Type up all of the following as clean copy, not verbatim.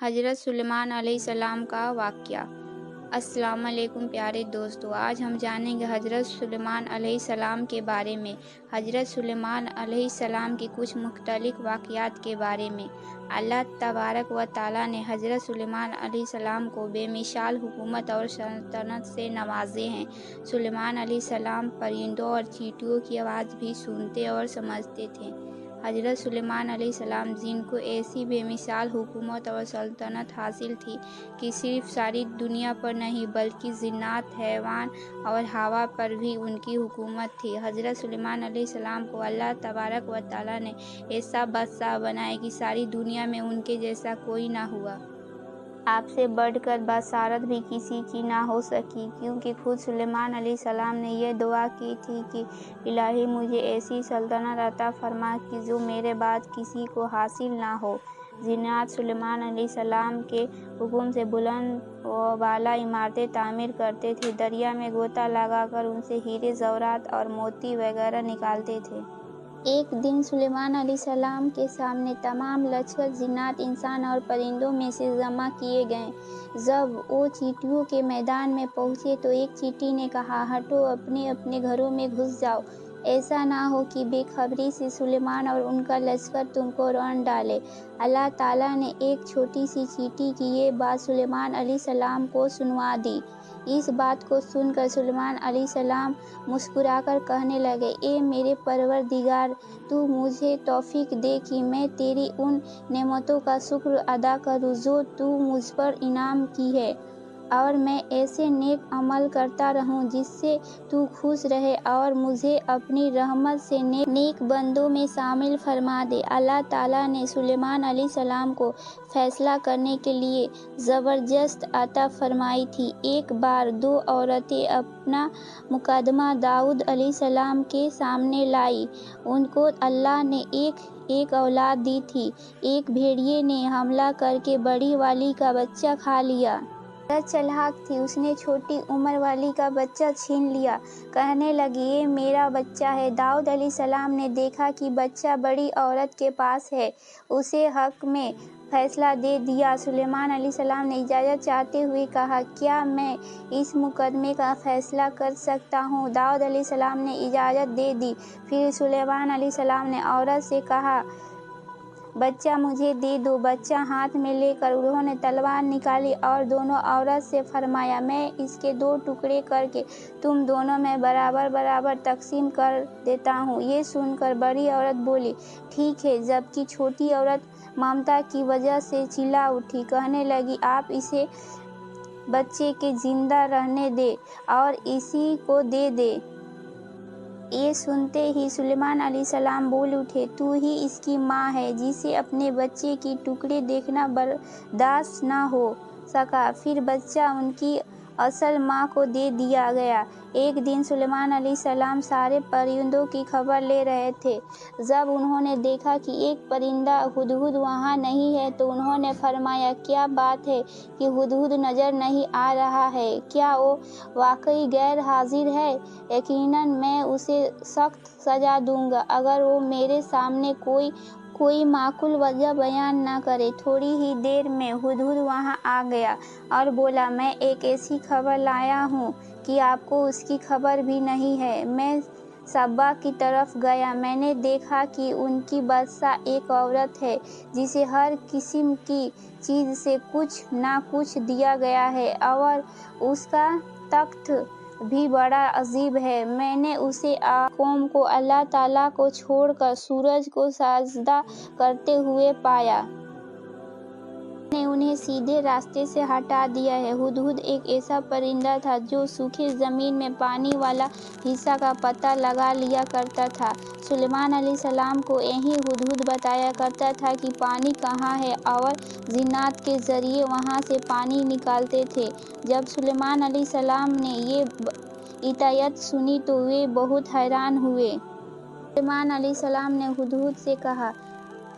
حضرت سلیمان علیہ السلام کا واقعہ۔ السلام علیکم پیارے دوستو، آج ہم جانیں گے حضرت سلیمان علیہ السلام کے بارے میں۔ حضرت سلیمان علیہ السلام کی کچھ مختلف واقعات کے بارے میں۔ اللہ تبارک و تعالیٰ نے حضرت سلیمان علیہ السلام کو بے مثال حکومت اور سلطنت سے نوازے ہیں۔ سلیمان علیہ السلام پرندوں اور چیونٹیوں کی آواز بھی سنتے اور سمجھتے تھے۔ حضرت سلیمان علیہ السلام جن کو ایسی بے مثال حکومت اور سلطنت حاصل تھی کہ صرف ساری دنیا پر نہیں بلکہ جنات، حیوان اور ہوا پر بھی ان کی حکومت تھی۔ حضرت سلیمان علیہ السلام کو اللہ تبارک و تعالیٰ نے ایسا بادشاہ بنایا کہ ساری دنیا میں ان کے جیسا کوئی نہ ہوا۔ آپ سے بڑھ کر بشارت بھی کسی کی نہ ہو سکی، کیونکہ خود سلیمان علیہ السلام نے یہ دعا کی تھی کہ الہی مجھے ایسی سلطنت عطا فرما کہ جو میرے بعد کسی کو حاصل نہ ہو۔ جنات سلیمان علیہ السلام کے حکم سے بلند و بالا عمارتیں تعمیر کرتے تھے، دریا میں غوطہ لگا کر ان سے ہیرے زیورات اور موتی وغیرہ نکالتے تھے۔ ایک دن سلیمان علیہ السلام کے سامنے تمام لشکر جنات، انسان اور پرندوں میں سے جمع کیے گئے۔ جب وہ چیونٹیوں کے میدان میں پہنچے تو ایک چیونٹی نے کہا، ہٹو، اپنے اپنے گھروں میں گھس جاؤ، ایسا نہ ہو کہ بے خبری سے سلیمان اور ان کا لشکر تم کو رون ڈالے۔ اللہ تعالیٰ نے ایک چھوٹی سی چیونٹی کی یہ بات سلیمان علیہ السلام کو سنوا دی۔ اس بات کو سن کر سلیمان علیہ السلام مسکرا کر کہنے لگے، اے میرے پروردگار، تو مجھے توفیق دے کہ میں تیری ان نعمتوں کا شکر ادا کروں جو تو مجھ پر انعام کی ہے، اور میں ایسے نیک عمل کرتا رہوں جس سے تو خوش رہے اور مجھے اپنی رحمت سے نیک بندوں میں شامل فرما دے۔ اللہ تعالیٰ نے سلیمان علیہ السلام کو فیصلہ کرنے کے لیے زبردست عطا فرمائی تھی۔ ایک بار دو عورتیں اپنا مقدمہ داؤد علیہ السلام کے سامنے لائیں۔ ان کو اللہ نے ایک اولاد دی تھی۔ ایک بھیڑیے نے حملہ کر کے بڑی والی کا بچہ کھا لیا۔ عورت چالاک تھی، اس نے چھوٹی عمر والی کا بچہ چھین لیا۔ کہنے لگی، یہ میرا بچہ ہے۔ داؤد علیہ السلام نے دیکھا کہ بچہ بڑی عورت کے پاس ہے، اسے حق میں فیصلہ دے دیا۔ سلیمان علیہ السلام نے اجازت چاہتے ہوئے کہا، کیا میں اس مقدمے کا فیصلہ کر سکتا ہوں؟ داؤد علیہ السلام نے اجازت دے دی۔ پھر سلیمان علیہ السلام نے عورت سے کہا، بچہ مجھے دے دو۔ بچہ ہاتھ میں لے کر انہوں نے تلوار نکالی اور دونوں عورت سے فرمایا، میں اس کے دو ٹکڑے کر کے تم دونوں میں برابر برابر تقسیم کر دیتا ہوں۔ یہ سن کر بڑی عورت بولی، ٹھیک ہے، جبکہ چھوٹی عورت ممتا کی وجہ سے چلا اٹھی، کہنے لگی، آپ اسے بچے کے زندہ رہنے دیں اور اسی کو دے دیں۔ یہ سنتے ہی سلیمان علیہ السلام بول اٹھے، تو ہی اس کی ماں ہے جسے اپنے بچے کی ٹکڑے دیکھنا برداشت نہ ہو سکا۔ پھر بچہ ان کی اصل ماں کو دے دیا گیا۔ ایک دن سلیمان علیہ السلام سارے پرندوں کی خبر لے رہے تھے۔ جب انہوں نے دیکھا کہ ایک پرندہ ہدہد وہاں نہیں ہے تو انہوں نے فرمایا، کیا بات ہے کہ ہدہد نظر نہیں آ رہا ہے؟ کیا وہ واقعی غیر حاضر ہے؟ یقیناً میں اسے سخت سزا دوں گا اگر وہ میرے سامنے کوئی معقول وجہ بیان نہ کرے۔ تھوڑی ہی دیر میں ہدہد وہاں آ گیا اور بولا، میں ایک ایسی خبر لایا ہوں کہ آپ کو اس کی خبر بھی نہیں ہے۔ میں سبا کی طرف گیا، میں نے دیکھا کہ ان کی بادشاہ ایک عورت ہے جسے ہر قسم کی چیز سے کچھ نہ کچھ دیا گیا ہے، اور اس کا تخت بھی بڑا عجیب ہے۔ میں نے اسے قوم کو اللہ تعالیٰ کو چھوڑ کر سورج کو سجدہ کرتے ہوئے پایا۔ میں نے انہیں سیدھے راستے سے ہٹا دیا ہے۔ ہدہد ایک ایسا پرندہ تھا جو سوکھی زمین میں پانی والا حصہ کا پتہ لگا لیا کرتا تھا۔ سلیمان علیہ السلام کو یہی ہدہد بتایا کرتا تھا کہ پانی کہاں ہے اور جنات کے ذریعے وہاں سے پانی نکالتے تھے۔ جب سلیمان علیہ السلام نے یہ عطیات سنی تو وہ بہت حیران ہوئے۔ سلیمان علیہ السلام نے ہدہد سے کہا،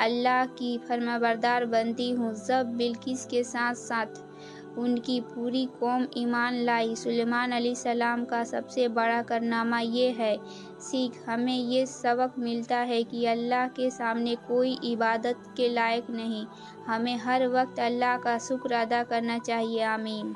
اللہ کی فرمانبردار بنتی ہوں۔ جب بلقیس کے ساتھ ساتھ ان کی پوری قوم ایمان لائی۔ سلیمان علیہ السلام کا سب سے بڑا کارنامہ یہ ہے۔ سیکھ: ہمیں یہ سبق ملتا ہے کہ اللہ کے سامنے کوئی عبادت کے لائق نہیں۔ ہمیں ہر وقت اللہ کا شکر ادا کرنا چاہیے۔ آمین۔